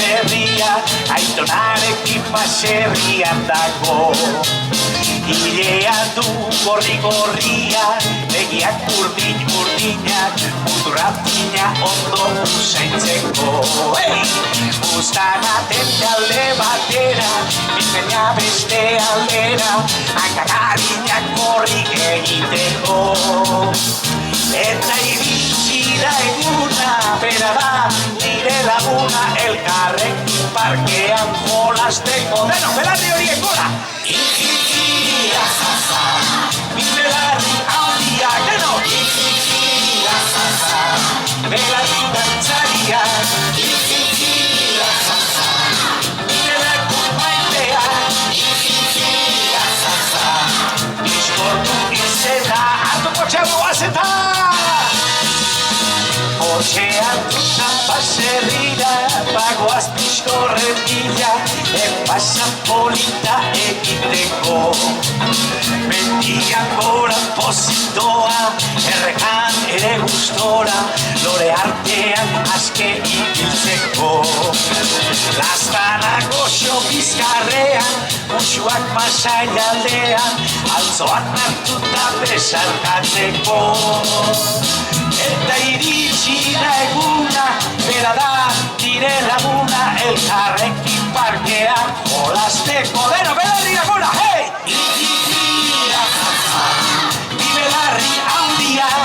baserria, aitonarekin baserrian dago. Ilea du gorri-gorria, begiak urdin-urdinak, muturratina ondo usaintzeko. Uztanaten alde batera, bizenia beste aldera, hankakarinak gorri egiteko. Eta iritsi da eguna, bera da, nire laguna, elkarrekin parkean jolasteko. Deno, belarri horiek gora! Jajaja, min belarri handiak, deno! Jajaja, belarri dantzariak. Jajaja, nire lagun maiteak. Jajaja, bizkortu izena, hartuko txagoaz eta! Hortxean dutan baserrira, bagoaz pixkorren bila, pasan polita egiteko. Mendian goran pozitoa, errekan ere gustora, lore artean aske ibiltzeko. Lastanak goxo bizkarrean, musuak masaialdean, altzoan hartuta besarkatzeko. Eta iritsi da eguna, bera da, nire laguna, elkarrekin parkean jolasteko. Deno, belarri agora, hei! Jajaja, mi belarri handiak.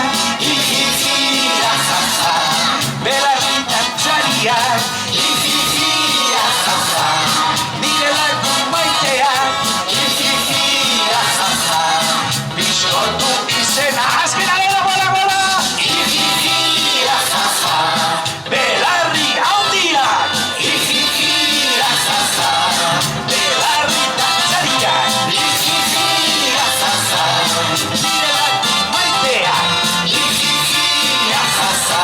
Jajaja, belarri dantzariak. Jajaja, nire lagun maiteak. Jajaja, bizkortu izena, azkena dela, bola! Belarri handiak. Jajaja, belarri dantzariak. Jajaja, nire lagun maiteak. Jajaja,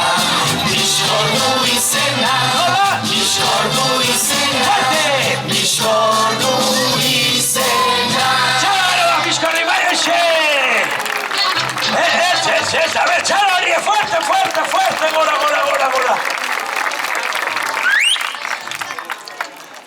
bizkortu izena. Nola? Bizkortu izena. Fuerte! Bizkortu izena. Txalo da bizkorri baixe! A ver, txalo hori, fuerte, gora.